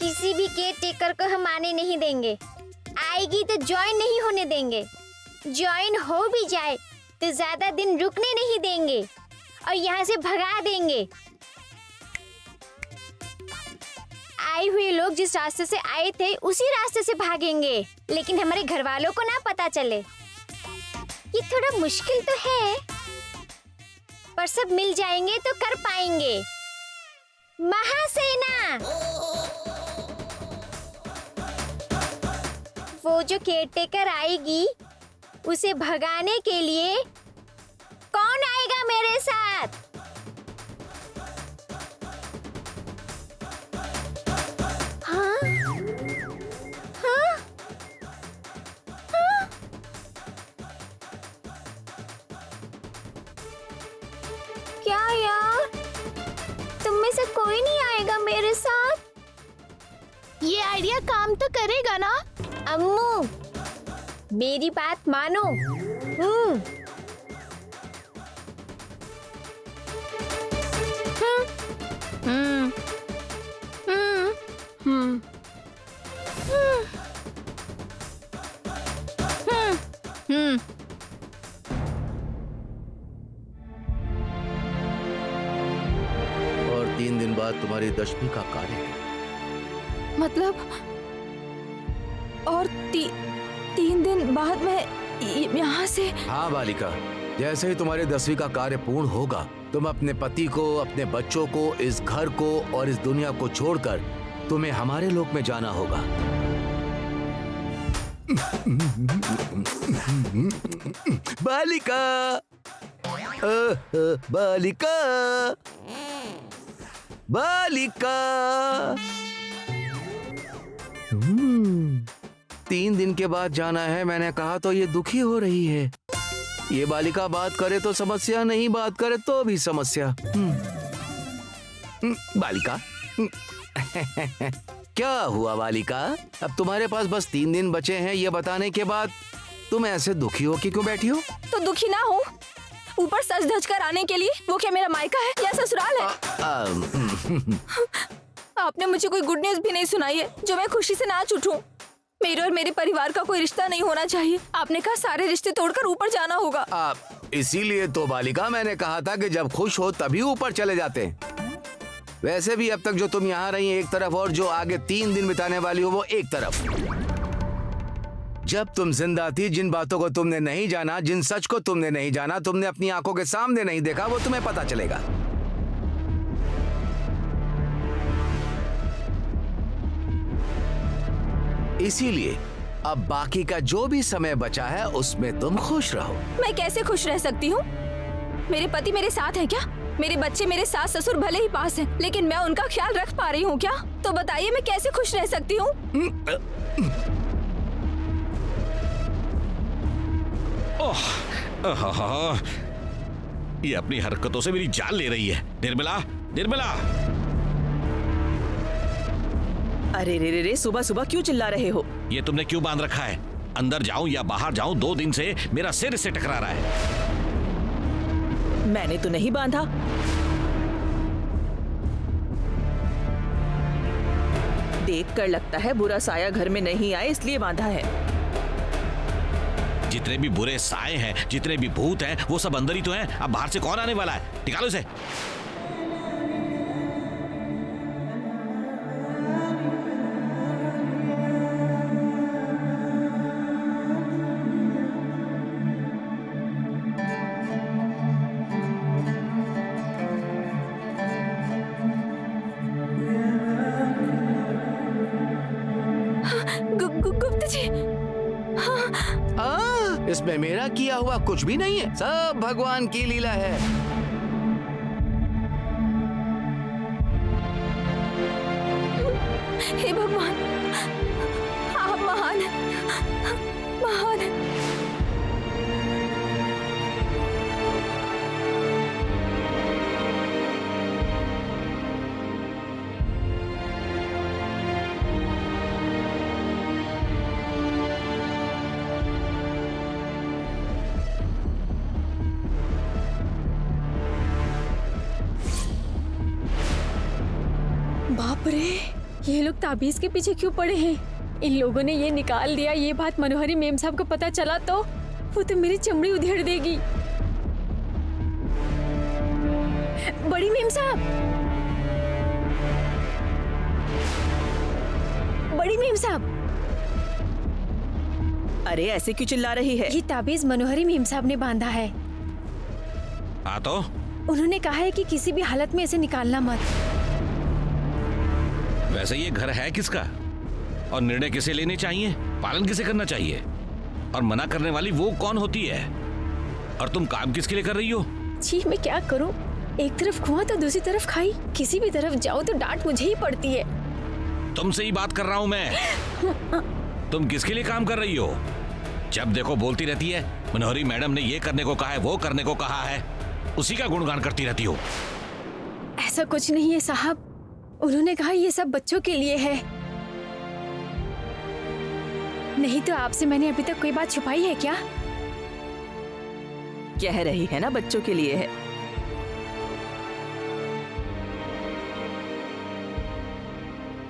किसी भी care taker को हम आने नहीं देंगे। आएगी तो ज्वाइन नहीं होने देंगे। ज्वाइन हो भी जाए तो ज्यादा दिन रुकने नहीं देंगे और यहाँ से भगा देंगे। आए हुए लोग जिस रास्ते से आए थे उसी रास्ते से भागेंगे, लेकिन हमारे घर वालों को ना पता चले। ये थोड़ा मुश्किल तो है, पर सब मिल जाएंगे तो कर पाएंगे। महासेना, वो जो केयरटेकर आएगी उसे भगाने के लिए कौन आएगा मेरे साथ? हाँ? हाँ? हाँ? क्या यार, तुम में से कोई नहीं आएगा मेरे साथ? ये आइडिया काम तो करेगा ना? अम्मू, मेरी बात मानो। और 3 दिन बाद तुम्हारी 10वीं का कार्य है। मतलब और 3 दिन बाद मैं यहाँ से? हाँ बालिका, जैसे ही तुम्हारे 10वीं का कार्य पूर्ण होगा, तुम अपने पति को, अपने बच्चों को, इस घर को और इस दुनिया को छोड़कर तुम्हें हमारे लोक में जाना होगा। बालिका, बालिका, बालिका। 3 दिन के बाद जाना है, मैंने कहा तो ये दुखी हो रही है। ये बालिका बात करे तो समस्या, नहीं बात करे तो भी समस्या। बालिका, क्या हुआ बालिका? अब तुम्हारे पास बस 3 दिन बचे हैं, ये बताने के बाद तुम ऐसे दुखी हो कि क्यों बैठी हो? तो दुखी ना हो, ऊपर सज धज कर आने के लिए। वो क्या मेरा मायका है या ससुराल है? आपने मुझे कोई गुड न्यूज भी नहीं सुनाई है जो मैं खुशी से नाच उठूं। मेरे और मेरे परिवार का कोई रिश्ता नहीं होना चाहिए। आपने कहा सारे रिश्ते तोड़कर ऊपर जाना होगा। इसीलिए तो बालिका मैंने कहा था कि जब खुश हो तभी ऊपर चले जाते हैं। वैसे भी अब तक जो तुम यहाँ रही एक तरफ और जो आगे 3 दिन बिताने वाली हो वो एक तरफ। जब तुम जिंदा थी, जिन बातों को तुमने नहीं जाना, जिन सच को तुमने नहीं जाना, तुमने अपनी आंखों के सामने नहीं देखा, वो तुम्हें पता चलेगा। इसीलिए अब बाकी का जो भी समय बचा है उसमें तुम खुश रहो। मैं कैसे खुश रह सकती हूँ? मेरे पति मेरे साथ हैं क्या? मेरे बच्चे, मेरे सास ससुर भले ही पास हैं, लेकिन मैं उनका ख्याल रख पा रही हूँ क्या? तो बताइए मैं कैसे खुश रह सकती हूँ? ये अपनी हरकतों से मेरी जान ले रही है। निर्मला, निर्मला! अरे रे रे रे, सुबह सुबह क्यों चिल्ला रहे हो? ये तुमने क्यों बांध रखा है? अंदर जाऊं या बाहर जाऊं, 2 दिन से मेरा सिर इससे टकरा रहा है। मैंने तो नहीं बांधा। देखकर लगता है बुरा साया घर में नहीं आए इसलिए बांधा है। जितने भी बुरे साए हैं, जितने भी भूत हैं, वो सब अंदर ही तो हैं। अब बाहर से कौन आने वाला है? निकालो इसे। गुप्ता जी, इसमें मेरा किया हुआ कुछ भी नहीं है, सब भगवान की लीला है। हे भगवान, आप महान हैं, महान हैं। बाप रे, ये लोग ताबीज के पीछे क्यों पड़े हैं? इन लोगों ने ये निकाल दिया, ये बात मनोहरी मेम साहब को पता चला तो वो तो मेरी चमड़ी उधेड़ देगी। बड़ी मेम साहब, बड़ी मेम साहब, अरे ऐसे क्यों चिल्ला रही है? ये ताबीज मनोहरी मेम साहब ने बांधा है। हाँ तो उन्होंने कहा है कि किसी भी हालत में इसे निकालना मत। वैसे ये घर है किसका और निर्णय किसे लेने चाहिए, पालन किसे करना चाहिए और मना करने वाली वो कौन होती है? और तुम काम किसके लिए कर रही हो? जी मैं क्या करूं? एक तरफ खुआ तो दूसरी तरफ खाई, किसी भी तरफ जाओ तो डांट मुझे ही पड़ती है। तुमसे ही बात कर रहा हूं मैं। तुम किसके लिए काम कर रही हो? जब देखो बोलती रहती है मनोहरी मैडम ने ये करने को कहा है, वो करने को कहा है, उसी का गुणगान करती रहती हो। ऐसा कुछ नहीं है साहब, उन्होंने कहा ये सब बच्चों के लिए है। नहीं तो आपसे मैंने अभी तक कोई बात छुपाई है क्या? कह रही है ना बच्चों के लिए है।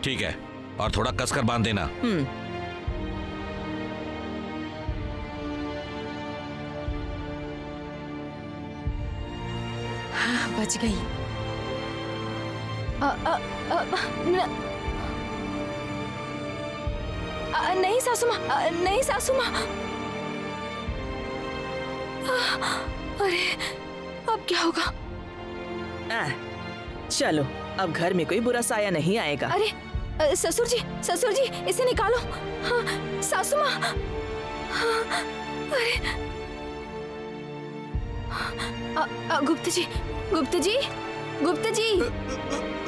ठीक है, और थोड़ा कसकर बांध देना। हाँ, बच गई। नहीं सासू माँ, नहीं सासू माँ। अरे अब क्या होगा? चलो अब घर में कोई बुरा साया नहीं आएगा। अरे ससुर जी, इसे निकालो। हाँ, सासू माँ। हाँ, अरे गुप्ता जी, गुप्ता जी, गुप्ता जी,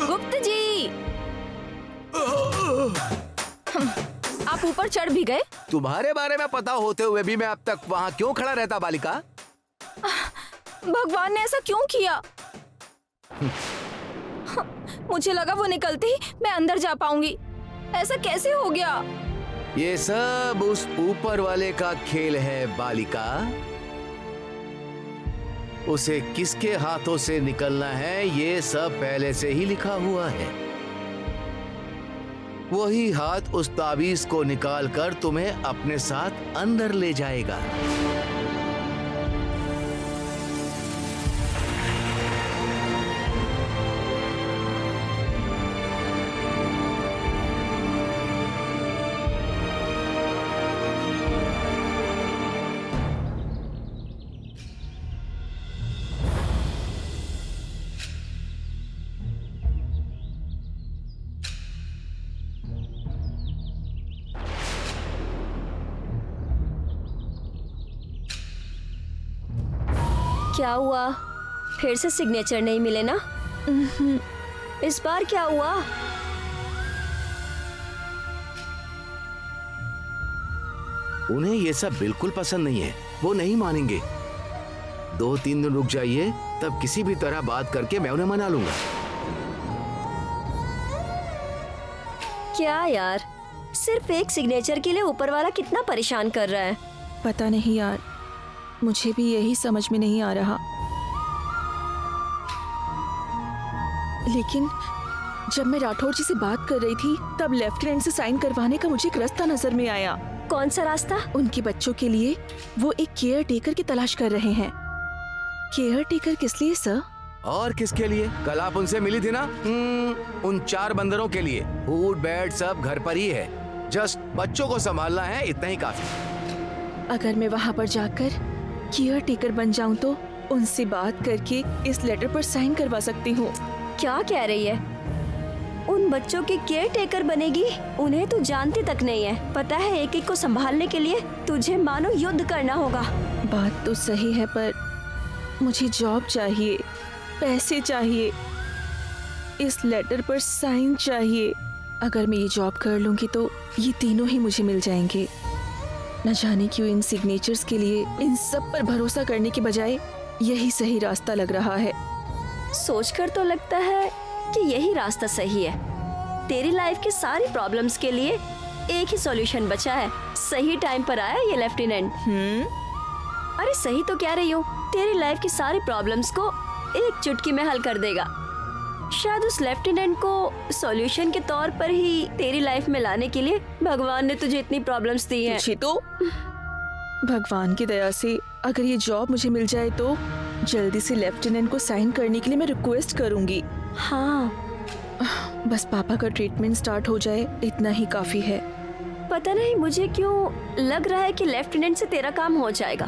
गुप्ता जी, आप ऊपर चढ़ भी गए? तुम्हारे बारे में पता होते हुए भी मैं अब तक वहाँ क्यों खड़ा रहता बालिका? भगवान ने ऐसा क्यों किया? मुझे लगा वो निकलते ही मैं अंदर जा पाऊंगी। ऐसा कैसे हो गया? ये सब उस ऊपर वाले का खेल है बालिका। उसे किसके हाथों से निकलना है ये सब पहले से ही लिखा हुआ है। वही हाथ उस ताबीज को निकालकर तुम्हें अपने साथ अंदर ले जाएगा। क्या हुआ? फिर से सिग्नेचर नहीं मिले ना? इस बार क्या हुआ? उन्हें ये सब बिल्कुल पसंद नहीं है, वो नहीं मानेंगे। 2-3 दिन रुक जाइए, तब किसी भी तरह बात करके मैं उन्हें मना लूंगा। क्या यार, सिर्फ एक सिग्नेचर के लिए ऊपर वाला कितना परेशान कर रहा है। पता नहीं यार, मुझे भी यही समझ में नहीं आ रहा। लेकिन जब मैं राठौर जी से बात कर रही थी तब लेफ्टिनेंट से साइन करवाने का मुझे एक रास्ता नजर में आया। कौन सा रास्ता? उनके बच्चों के लिए वो एक केयर टेकर की तलाश कर रहे हैं। केयर टेकर किस लिए सर? और किसके लिए? कल आप उनसे मिली थी ना? उन 4 बंदरों के लिए। फूड बेड सब घर पर ही है, जस्ट बच्चों को संभालना है, इतना ही काफी। अगर मैं वहाँ पर जाकर केयर टेकर बन जाऊँ तो उनसे बात करके इस लेटर पर साइन करवा सकती हूँ। क्या कह रही है? उन बच्चों की केयर टेकर बनेगी? उन्हें तू जानती तक नहीं है। पता है एक एक को संभालने के लिए तुझे मानो युद्ध करना होगा। बात तो सही है, पर मुझे जॉब चाहिए, पैसे चाहिए, इस लेटर पर साइन चाहिए। अगर मैं ये जॉब कर लूंगी तो ये तीनों ही मुझे मिल जाएंगे। न जाने क्यों इन सिग्नेचर्स के लिए इन सब पर भरोसा करने के बजाय यही सही रास्ता लग रहा है। सोचकर तो लगता है कि यही रास्ता सही है। तेरी लाइफ की सारी प्रॉब्लम्स के लिए एक ही सॉल्यूशन बचा है। सही टाइम पर आया ये लेफ्टिनेंट। अरे सही तो कह रही हूँ, तेरी लाइफ की सारी प्रॉब्लम्स को एक चुटकी में हल कर देगा। शायद उस लेफ्टिनेंट को सॉल्यूशन के तौर पर ही तेरी लाइफ में लाने के लिए भगवान ने तुझे इतनी प्रॉब्लम्स दी हैं। तुझे तो भगवान की दया से अगर ये जॉब मुझे मिल जाए तो जल्दी से लेफ्टिनेंट को साइन करने के लिए मैं रिक्वेस्ट करूंगी। हाँ, बस पापा का ट्रीटमेंट स्टार्ट हो जाए, इतना ही काफी है। पता नहीं मुझे क्यों लग रहा है कि लेफ्टिनेंट से तेरा काम हो जाएगा।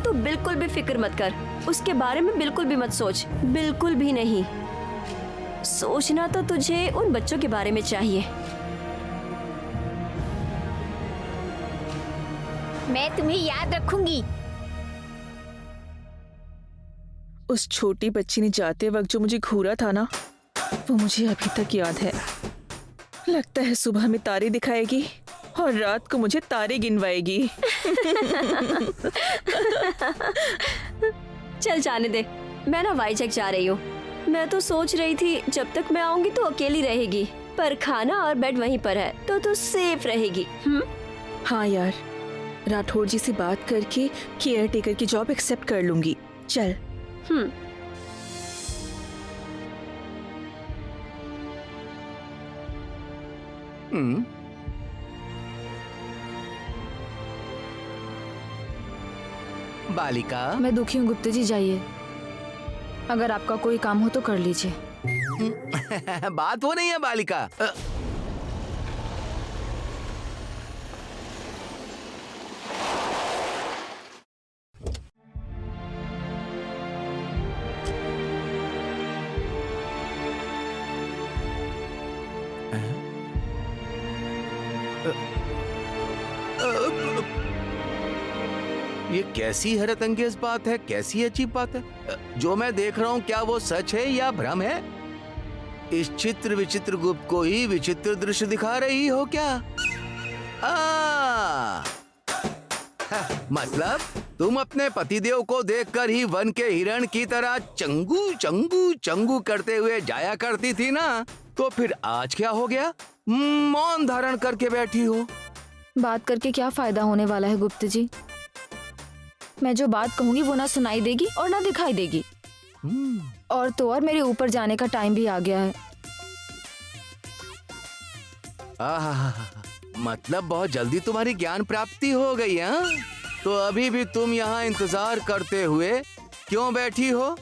तू बिल्कुल भी फिक्र मत कर, उसके बारे में बिल्कुल भी मत सोच, बिल्कुल भी नहीं। सोचना तो तुझे उन बच्चों के बारे में चाहिए। मैं तुम्हें याद रखूंगी। उस छोटी बच्ची ने जाते वक्त जो मुझे घूरा था ना, वो मुझे अभी तक याद है। लगता है सुबह में तारे दिखाएगी और रात को मुझे तारे गिनवाएगी। चल जाने दे, मैं ना वाईजैक जा रही हूँ। मैं तो सोच रही थी जब तक मैं आऊंगी तो अकेली रहेगी, पर खाना और बेड वहीं पर है तो तू सेफ रहेगी। हाँ यार, राठौर जी से बात करके केयर टेकर की जॉब एक्सेप्ट कर लूंगी। चल। बालिका, मैं दुखी हूँ गुप्ता जी, जाइए। अगर आपका कोई काम हो तो कर लीजिए। बात वो नहीं है बालिका। ये कैसी हैरत अंगेज बात है, कैसी अजीब बात है। जो मैं देख रहा हूँ क्या वो सच है या भ्रम है? इस चित्र विचित्र गुप्त को ही विचित्र दृश्य दिखा रही हो क्या? मतलब तुम अपने पतिदेव को देखकर ही वन के हिरण की तरह चंगू चंगू चंगू करते हुए जाया करती थी ना, तो फिर आज क्या हो गया? मौन धारण करके बैठी हो। बात करके क्या फायदा होने वाला है गुप्ता जी? मैं जो बात कहूंगी वो ना सुनाई देगी और ना दिखाई देगी। और तो और मेरे ऊपर जाने का टाइम भी आ गया है। मतलब बहुत जल्दी तुम्हारी ज्ञान प्राप्ति हो गई है? तो अभी भी तुम यहाँ इंतजार करते हुए क्यों बैठी हो?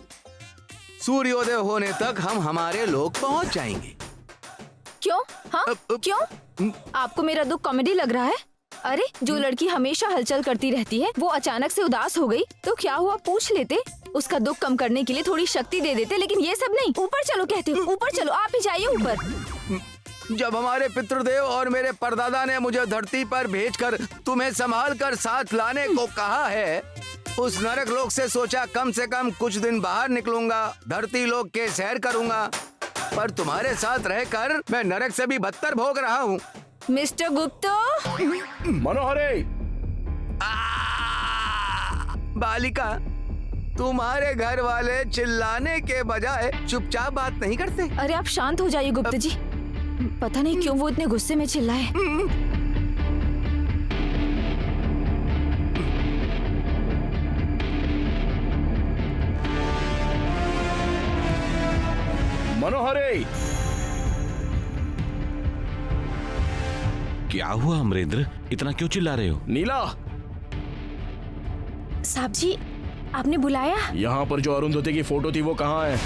सूर्योदय होने तक हम हमारे लोग पहुँच जाएंगे। क्यों? हाँ, क्यों? आपको मेरा दुख कॉमेडी लग रहा है? अरे जो लड़की हमेशा हलचल करती रहती है वो अचानक से उदास हो गई तो क्या हुआ पूछ लेते, उसका दुख कम करने के लिए थोड़ी शक्ति दे देते, लेकिन ये सब नहीं। ऊपर चलो कहते हो, ऊपर चलो, आप ही जाइए ऊपर। जब हमारे पितृदेव और मेरे परदादा ने मुझे धरती पर भेजकर तुम्हें संभाल कर साथ लाने को कहा है, उस नरक लोक से सोचा कम से कम कुछ दिन बाहर निकलूंगा, धरती लोक के सैर करूंगा, पर तुम्हारे साथ रहकर मैं नरक से भी बदतर भोग रहा हूँ। मिस्टर गुप्ता। मनोहरी, बालिका, तुम्हारे घर वाले चिल्लाने के बजाय चुपचाप बात नहीं करते? अरे आप शांत हो जाइए गुप्ता जी, पता नहीं क्यों वो इतने गुस्से में चिल्लाए। मनोहरी, क्या हुआ अमरेंद्र, इतना क्यों चिल्ला रहे हो? नीला, साहब जी आपने बुलाया? यहाँ पर जो अरुंधति की फोटो थी वो कहाँ है?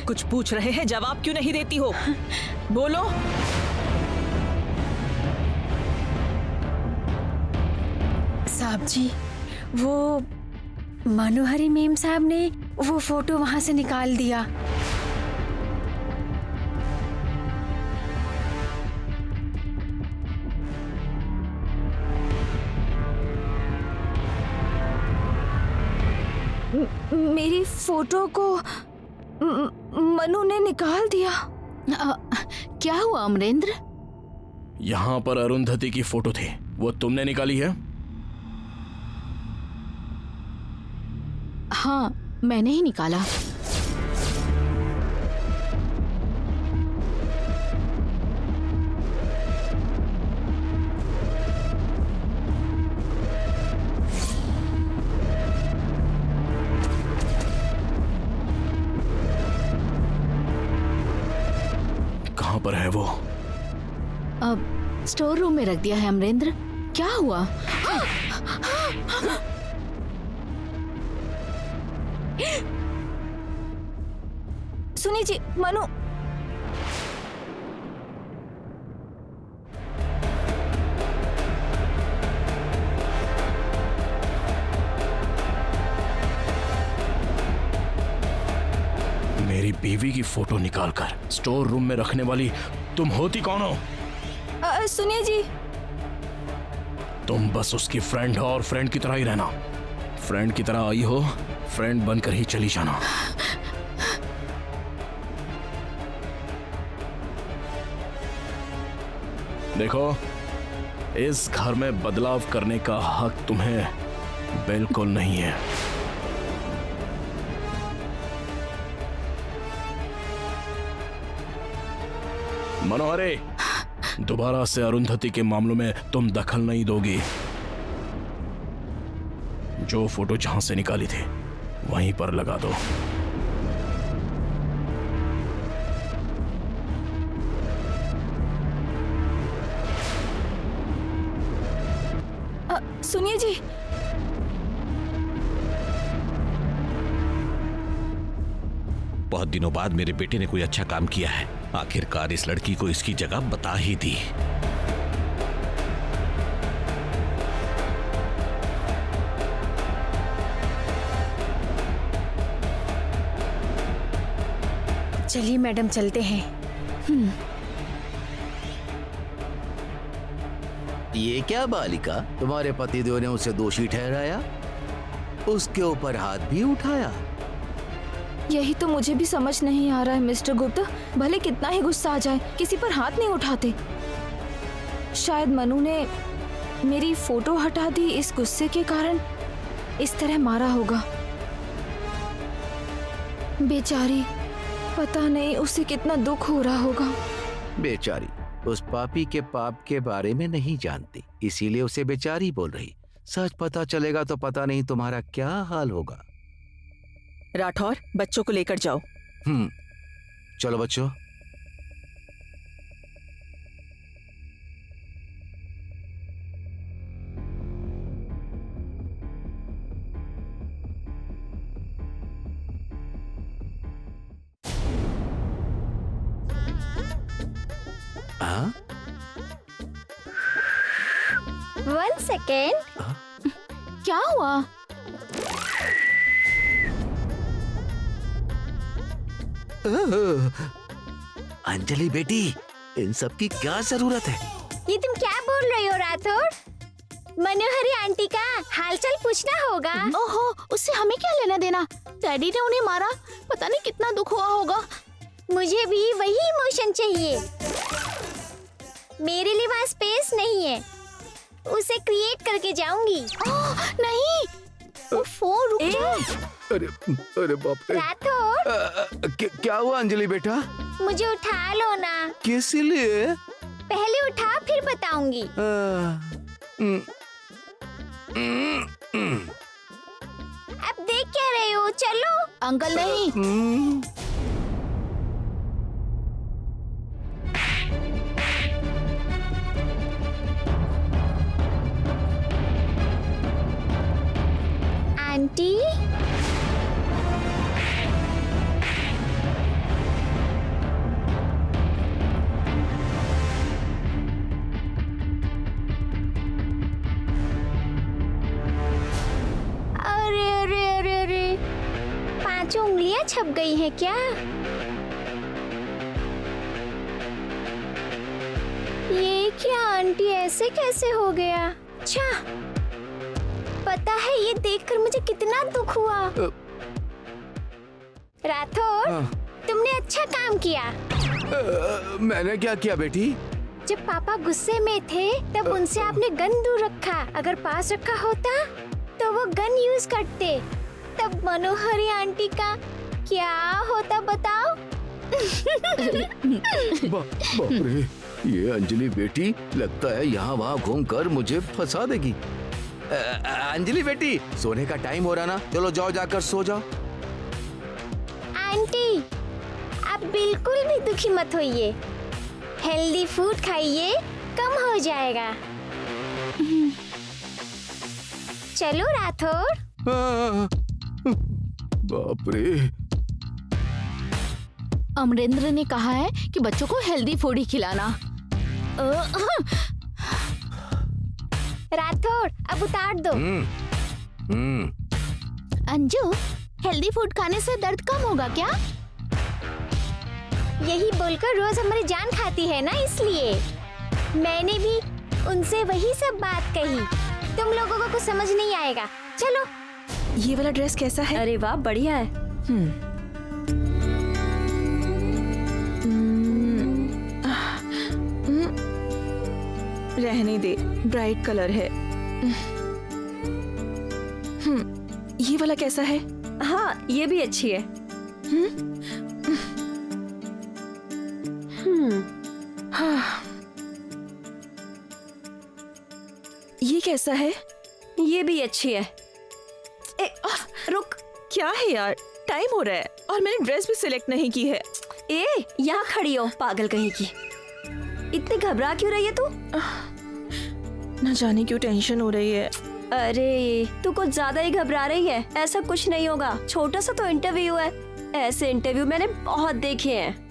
कुछ पूछ रहे हैं, जवाब क्यों नहीं देती हो? बोलो। साहब जी वो मनोहरी मेम साहब ने वो फोटो वहां से निकाल दिया। मेरी फोटो को मनु ने निकाल दिया। क्या हुआ अमरेंद्र? यहाँ पर अरुंधति की फोटो थी, वो तुमने निकाली है? हाँ मैंने ही निकाला। कहाँ पर है वो? अब स्टोर रूम में रख दिया है अमरेंद्र। क्या हुआ? सुनिए जी, मनु। मेरी बीवी की फोटो निकालकर स्टोर रूम में रखने वाली तुम होती कौन हो? सुनिए जी, तुम बस उसकी फ्रेंड हो और फ्रेंड की तरह ही रहना। फ्रेंड की तरह आई हो, फ्रेंड बनकर ही चली जाना। देखो, इस घर में बदलाव करने का हक तुम्हें बिल्कुल नहीं है। मनोहरी, दोबारा से अरुंधति के मामलों में तुम दखल नहीं दोगी। जो फोटो जहां से निकाली थी वहीं पर लगा दो। सुनिए जी, बहुत दिनों बाद मेरे बेटे ने कोई अच्छा काम किया है। आखिरकार इस लड़की को इसकी जगह बता ही दी। चलिए मैडम, चलते हैं। ये क्या बालिका, तुम्हारे पतिदेव ने उसे दोषी ठहराया, उसके ऊपर हाथ भी उठाया। यही तो मुझे भी समझ नहीं आ रहा है मिस्टर गुप्ता। भले कितना ही गुस्सा आ जाए, किसी पर हाथ नहीं उठाते। शायद मनु ने मेरी फोटो हटा दी, इस गुस्से के कारण इस तरह मारा होगा। बेचारी, पता नहीं उसे कितना दुख हो रहा होगा। बेचारी उस पापी के पाप के बारे में नहीं जानती, इसीलिए उसे बेचारी बोल रही। सच पता चलेगा तो पता नहीं तुम्हारा क्या हाल होगा। राठौर, बच्चों को लेकर जाओ। चलो बच्चों। हाँ? 1 सेकेंड। क्या हुआ? अंजलि बेटी, इन सब की क्या जरूरत है? ये तुम क्या बोल रही हो राठौर? मनोहरी आंटी का हालचाल पूछना होगा। ओहो, उससे हमें क्या लेना देना? डैडी ने उन्हें मारा, पता नहीं कितना दुख हुआ होगा। मुझे भी वही इमोशन चाहिए। मेरे लिए वहाँ स्पेस नहीं है, उसे क्रिएट करके जाऊंगी। नहीं, फोन रुक जा। अरे बाप रे। राठौर, क्या हुआ अंजलि बेटा? मुझे उठा लो ना। किस लिए? पहले उठा फिर बताऊंगी। अब देख क्या रहे हो? चलो। अंकल नहीं। आंटी, अरे अरे अरे अरे, 5 उंगलियां छप गई हैं क्या? ये क्या आंटी, ऐसे कैसे हो गया? अच्छा, पता है ये देखकर मुझे कितना दुख हुआ। राठौर, तुमने अच्छा काम किया। मैंने क्या किया बेटी? जब पापा गुस्से में थे तब उनसे आपने गन दूर रखा। अगर पास रखा होता तो वो गन यूज करते, तब मनोहरी आंटी का क्या होता बताओ? बाप रे, ये अंजलि बेटी लगता है यहाँ वहाँ घूमकर मुझे फंसा देगी। अंजलि बेटी, सोने का टाइम हो रहा ना, चलो जाओ, जाकर सो जाओ। आंटी, आप बिल्कुल भी दुखी मत होइए। हेल्दी फूड खाइए, कम हो जाएगा। चलो राठौर। बाप रे। अमरेंद्र ने कहा है कि बच्चों को हेल्दी फूड ही खिलाना। राठौर अब उतार दो। अंजू, हेल्दी फूड खाने से दर्द कम होगा क्या? यही बोलकर रोज हमारी जान खाती है ना, इसलिए मैंने भी उनसे वही सब बात कही। तुम लोगों को कुछ समझ नहीं आएगा। चलो। ये वाला ड्रेस कैसा है? अरे वाह, बढ़िया है। रहने दे, ब्राइट कलर है। ये वाला कैसा है? हाँ, ये भी अच्छी है। ये कैसा है? ये भी अच्छी है। रुक। क्या है यार, टाइम हो रहा है और मैंने ड्रेस भी सिलेक्ट नहीं की है। यहाँ खड़ी हो पागल कहीं की। इतनी घबरा क्यों रही है तू? न जाने क्यों टेंशन हो रही है। अरे तू कुछ ज्यादा ही घबरा रही है। ऐसा कुछ नहीं होगा, छोटा सा तो इंटरव्यू है। ऐसे इंटरव्यू मैंने बहुत देखे हैं।